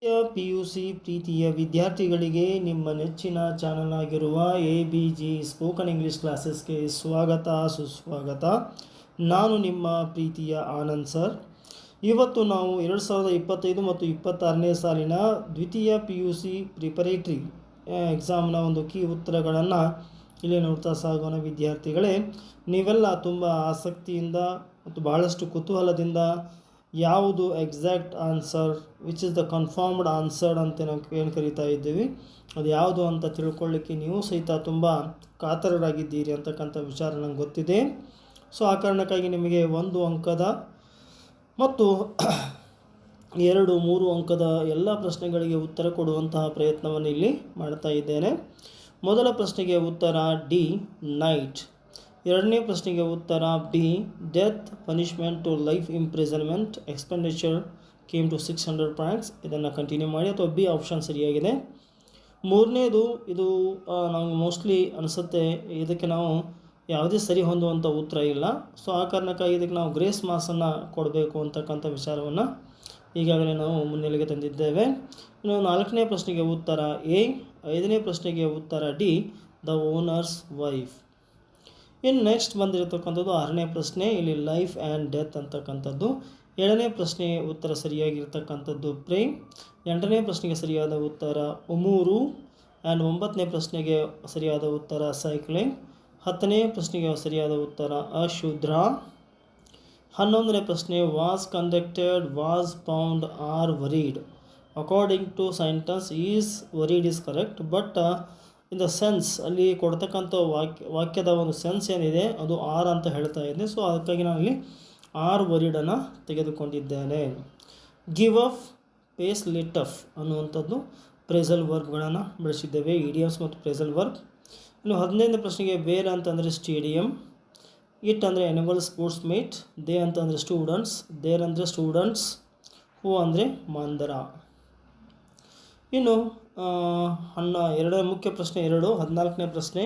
P U C ಪ್ರೀತಿಯ ವಿದ್ಯಾರ್ಥಿಗಳಿಗೆ ನಿಮ್ಮ ನೆಚ್ಚಿನ ಚಾನಲ್ ಆಗಿರುವ ABG ಸ್ಪೋಕನ್ ಇಂಗ್ಲೀಷ್ ಕ್ಲಾಸಸ್ಗೆ ಸ್ವಾಗತ ಸುಸ್ವಾಗತ. ನಾನು ನಿಮ್ಮ ಪ್ರೀತಿಯ ಆನಂದ್ ಸರ್. ಇವತ್ತು ನಾವು 2025 ಮತ್ತು 26ನೇ ಸಾಲಿನ ದ್ವಿತೀಯ PUC ಪ್ರಿಪರೇಟರಿ ಎಕ್ಸಾಮ್ನ ಒಂದು ಕೀ ಉತ್ತರಗಳನ್ನು ಇಲ್ಲಿ ನೋಡ್ತಾ ಸಾಗೋಣ. ವಿದ್ಯಾರ್ಥಿಗಳೇ, ನೀವೆಲ್ಲ ತುಂಬ ಆಸಕ್ತಿಯಿಂದ ಮತ್ತು ಬಹಳಷ್ಟು ಕುತೂಹಲದಿಂದ ಯಾವುದು exact answer, which is the confirmed answer ಅಂತ ನಾವು ಏನು ಕರಿತಾ ಇದ್ದೀವಿ, ಅದು ಯಾವುದು ಅಂತ ತಿಳ್ಕೊಳ್ಳಿಕ್ಕೆ ನೀವು ಸಹಿತ ತುಂಬ ಕಾತರರಾಗಿದ್ದೀರಿ ಅಂತಕ್ಕಂಥ ವಿಚಾರ ನನಗೆ ಗೊತ್ತಿದೆ. ಸೊ ಆ ಕಾರಣಕ್ಕಾಗಿ ನಿಮಗೆ 1 ಅಂಕದ ಮತ್ತು 2, 3 ಅಂಕದ ಎಲ್ಲ ಪ್ರಶ್ನೆಗಳಿಗೆ ಉತ್ತರ ಕೊಡುವಂತಹ ಪ್ರಯತ್ನವನ್ನು ಇಲ್ಲಿ ಮಾಡ್ತಾ ಇದ್ದೇನೆ. ಮೊದಲ ಪ್ರಶ್ನೆಗೆ ಉತ್ತರ ಡಿ, ನೈಟ್. ಎರಡನೇ ಪ್ರಶ್ನೆಗೆ ಉತ್ತರ B, death punishment to life imprisonment, expenditure came to 600 points. ಇದನ್ನು ಕಂಟಿನ್ಯೂ ಮಾಡಿ, ಅಥವಾ ಬಿ ಆಪ್ಷನ್ ಸರಿಯಾಗಿದೆ. ಮೂರನೇದು, ಇದು ನಮಗೆ ಮೋಸ್ಟ್ಲಿ ಅನಿಸುತ್ತೆ ಇದಕ್ಕೆ ನಾವು ಯಾವುದೇ ಸರಿ ಹೊಂದುವಂಥ ಉತ್ತರ ಇಲ್ಲ. ಸೊ ಆ ಕಾರಣಕ್ಕಾಗಿ ಇದಕ್ಕೆ ನಾವು ಗ್ರೇಸ್ ಮಾರ್ಕ್ಸನ್ನು ಕೊಡಬೇಕು ಅಂತಕ್ಕಂಥ ವಿಚಾರವನ್ನು ಈಗಾಗಲೇ ನಾವು ಮುನ್ನೆಲೆಗೆ ತಂದಿದ್ದೇವೆ. ಇನ್ನು 4ನೇ ಪ್ರಶ್ನೆಗೆ ಉತ್ತರ ಎ, 5ನೇ ಪ್ರಶ್ನೆಗೆ ಉತ್ತರ ಡಿ, ದ ಓನರ್ಸ್ ವೈಫ್. ಇನ್ನು ನೆಕ್ಸ್ಟ್ ಬಂದಿರತಕ್ಕಂಥದ್ದು 6ನೇ ಪ್ರಶ್ನೆ, ಇಲ್ಲಿ ಲೈಫ್ ಆ್ಯಂಡ್ ಡೆತ್ ಅಂತಕ್ಕಂಥದ್ದು. 7ನೇ ಪ್ರಶ್ನೆ ಉತ್ತರ ಸರಿಯಾಗಿರ್ತಕ್ಕಂಥದ್ದು ಪ್ರೇಮ್. 8ನೇ ಪ್ರಶ್ನೆಗೆ ಸರಿಯಾದ ಉತ್ತರ ಉಮೂರು. ಆ್ಯಂಡ್ 9ನೇ ಪ್ರಶ್ನೆಗೆ ಸರಿಯಾದ ಉತ್ತರ ಸೈಕ್ಲಿಂಗ್. 10ನೇ ಪ್ರಶ್ನೆಗೆ ಸರಿಯಾದ ಉತ್ತರ ಅಶುದ್ರ. 11ನೇ ಪ್ರಶ್ನೆ was conducted, was found, are worried. According to sentence is worried is correct, but in the sense ಅಲ್ಲಿ ಕೊಡ್ತಕ್ಕಂಥ ವಾಕ್ಯದ ಒಂದು ಸೆನ್ಸ್ ಏನಿದೆ ಅದು ಆರ್ ಅಂತ ಹೇಳ್ತಾ ಇದೆ. ಸೊ ಅದಕ್ಕಾಗಿ ನಾನು ಇಲ್ಲಿ ಆರ್ ವರೀಡನ್ನು ತೆಗೆದುಕೊಂಡಿದ್ದೇನೆ. Give up, pace, lit up ಅನ್ನುವಂಥದ್ದು ಪ್ರೇಸಲ್ ವರ್ಬ್ಗಳನ್ನು ಬಳಸಿದ್ದೇವೆ, ಇಡಿಯಮ್ಸ್ ಮತ್ತು ಪ್ರೇಸಲ್ ವರ್ಬ್. ಇನ್ನು 15ನೇ ಪ್ರಶ್ನೆಗೆ ವೇರ್ ಅಂತಂದರೆ ಸ್ಟೇಡಿಯಂ, ಇಟ್ ಅಂದರೆ ಎನಿಮಲ್ ಸ್ಪೋರ್ಟ್ಸ್ ಮೀಟ್, ದೇ ಅಂತಂದರೆ ಸ್ಟೂಡೆಂಟ್ಸ್, ದೇರ್ ಅಂದರೆ ಸ್ಟೂಡೆಂಟ್ಸ್, ಹೂ ಅಂದರೆ ಮಾಂದರ. ಇನ್ನು ಮುಖ್ಯ ಪ್ರಶ್ನೆ 2, 14ನೇ ಪ್ರಶ್ನೆ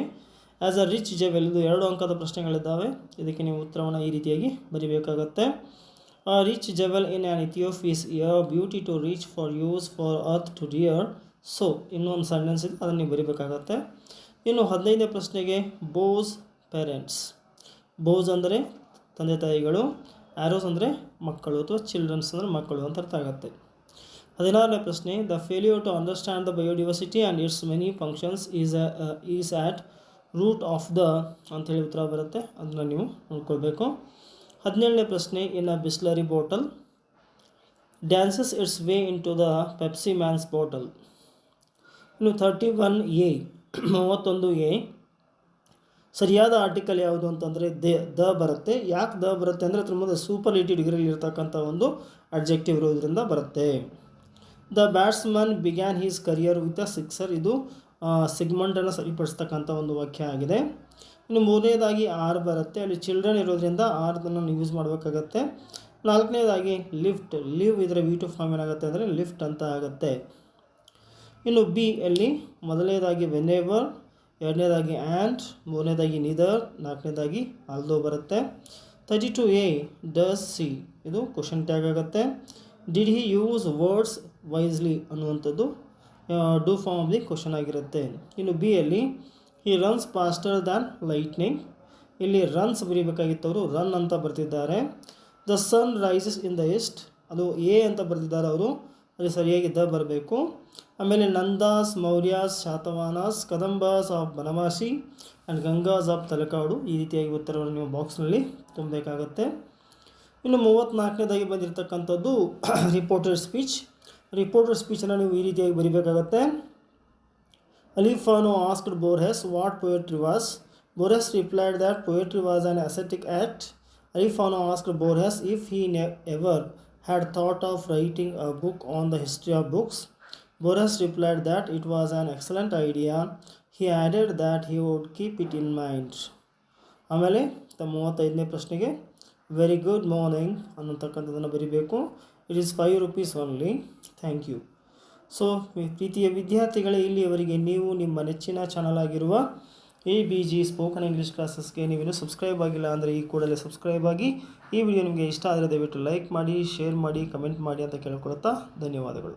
ಆ್ಯಸ್ ಅ ರಿಚ್ ಜೆವೆಲ್. ಇದು 2 ಅಂಕದ ಪ್ರಶ್ನೆಗಳಿದ್ದಾವೆ. ಇದಕ್ಕೆ ನೀವು ಉತ್ತರವನ್ನು ಈ ರೀತಿಯಾಗಿ ಬರೀಬೇಕಾಗತ್ತೆ. Rich jewel in an Ethiop is a beauty too rich for use for earth too dear. So ಇನ್ನೊಂದು ಸೆಂಟೆನ್ಸ್ ಇದೆ, ಅದನ್ನು ನೀವು ಬರೀಬೇಕಾಗತ್ತೆ. ಇನ್ನು 15ನೇ ಪ್ರಶ್ನೆಗೆ ಬೋಸ್ ಪೇರೆಂಟ್ಸ್. ಬೋಸ್ ಅಂದರೆ ತಂದೆ ತಾಯಿಗಳು, ಆ್ಯರೋಸ್ ಅಂದರೆ ಮಕ್ಕಳು ಅಥವಾ ಚಿಲ್ಡ್ರನ್ಸ್ ಅಂದರೆ ಮಕ್ಕಳು ಅಂತ ಅರ್ಥ ಆಗುತ್ತೆ. 16ನೇ ಪ್ರಶ್ನೆ the failure to understand the biodiversity and its many functions is at root of the ಅಂಥೇಳಿ ಉತ್ತರ ಬರುತ್ತೆ, ಅದನ್ನು ನೀವು ನೋಡ್ಕೊಳ್ಬೇಕು. 17ನೇ ಪ್ರಶ್ನೆ in a Bisleri bottle dances its way into the Pepsi man's bottle. ಇನ್ನು 31A ಸರಿಯಾದ ಆರ್ಟಿಕಲ್ ಯಾವುದು ಅಂತಂದರೆ ದ ಬರುತ್ತೆ. ಯಾಕೆ ದ ಬರುತ್ತೆ ಅಂದರೆ ಅದ್ರ ಮುಂದೆ ಸೂಪರ್ಲೇಟಿವ್ ಡಿಗ್ರಿಯಲ್ಲಿ ಇರ್ತಕ್ಕಂಥ ಒಂದು ಅಡ್ಜೆಕ್ಟಿವ್ ಇರೋದ್ರಿಂದ ಬರುತ್ತೆ. The batsman began his career with a sixer. ಇದು ಸಿಗ್ಮೆಂಟನ್ನು ಸರಿಪಡಿಸ್ತಕ್ಕಂಥ ಒಂದು ವಾಕ್ಯ ಆಗಿದೆ. ಇನ್ನು 3ನೇದಾಗಿ ಆರ್ ಬರುತ್ತೆ, ಅಲ್ಲಿ ಚಿಲ್ಡ್ರನ್ ಇರೋದ್ರಿಂದ ಆರ್ದನ್ನು ನೀವು ಯೂಸ್ ಮಾಡಬೇಕಾಗತ್ತೆ. 4ನೇದಾಗಿ ಲಿಫ್ಟ್, ಲಿವ್ ಇದರ V2 ಫಾರ್ಮ್ ಏನಾಗುತ್ತೆ ಅಂದರೆ ಲಿಫ್ಟ್ ಅಂತ ಆಗುತ್ತೆ. ಇನ್ನು ಬಿ ಅಲ್ಲಿ ಮೊದಲನೇದಾಗಿ ವೆನೆವರ್, 2ನೇದಾಗಿ ಆ್ಯಂಡ್, 3ನೇದಾಗಿ ನಿದರ್, 4ನೇದಾಗಿ ಆಲ್ದೋ ಬರುತ್ತೆ. 32A ಡಸ್ ಸಿ, ಇದು ಕ್ವಶನ್ ಟ್ಯಾಗ್ ಆಗುತ್ತೆ. Did he use words wisely ಅನ್ನುವಂಥದ್ದು do form of the question ಆಗಿರುತ್ತೆ. ಇನ್ನು ಬಿ ಅಲ್ಲಿ he runs faster than lightning, ಇಲ್ಲಿ ರನ್ಸ್ ಬರೀಬೇಕಾಗಿತ್ತವರು ರನ್ ಅಂತ ಬರ್ತಿದ್ದಾರೆ. The sun rises in the east, ಅದು ಎ ಅಂತ ಬರ್ತಿದ್ದಾರೆ ಅವರು, ಅಲ್ಲಿ ಸರಿಯಾಗಿ ದ ಬರಬೇಕು. ಆಮೇಲೆ Nandas, Mauryas, Satavahanas, Kadambas of Banavasi and Gangas of Talakadu. ಈ ರೀತಿಯಾಗಿ ಉತ್ತರವನ್ನು ನೀವು ಬಾಕ್ಸ್ನಲ್ಲಿ ತುಂಬಬೇಕಾಗತ್ತೆ. ಇನ್ನು 34ನೇದಾಗಿ ಬಂದಿರತಕ್ಕಂಥದ್ದು ರಿಪೋರ್ಟೆಡ್ ಸ್ಪೀಚ್. ರಿಪೋರ್ಟೆಡ್ ಸ್ಪೀಚನ್ನು ನೀವು ಈ ರೀತಿಯಾಗಿ ಬರೀಬೇಕಾಗತ್ತೆ. Alifano asked Borges what poetry was. Borges replied that poetry was an ascetic act. Alifano asked Borges if he ever had thought of writing a book on the history of books. Borges replied that it was an excellent idea. He added that he would keep it in mind. ಆಮೇಲೆ 35ನೇ ಪ್ರಶ್ನೆಗೆ very good morning ಅನ್ನತಕ್ಕಂಥದ್ದನ್ನು ಬರೀಬೇಕು. It is 5 rupees only. Thank you. So ಪ್ರೀತಿಯ ವಿದ್ಯಾರ್ಥಿಗಳೇ, ಇಲ್ಲಿಯವರೆಗೆ ನೀವು ನಿಮ್ಮ ನೆಚ್ಚಿನ ಚಾನಲ್ ಆಗಿರುವ ABG ಸ್ಪೋಕನ್ ಇಂಗ್ಲೀಷ್ ಕ್ಲಾಸಸ್ಗೆ ನೀವೇನು ಸಬ್ಸ್ಕ್ರೈಬ್ ಆಗಿಲ್ಲ ಅಂದರೆ ಈ ಕೂಡಲೇ ಸಬ್ಸ್ಕ್ರೈಬ್ ಆಗಿ. ಈ ವಿಡಿಯೋ ನಿಮಗೆ ಇಷ್ಟ ಆದರೆ ದಯವಿಟ್ಟು ಲೈಕ್ ಮಾಡಿ, ಶೇರ್ ಮಾಡಿ, ಕಮೆಂಟ್ ಮಾಡಿ ಅಂತ ಕೇಳ್ಕೊಳ್ತಾ ಧನ್ಯವಾದಗಳು.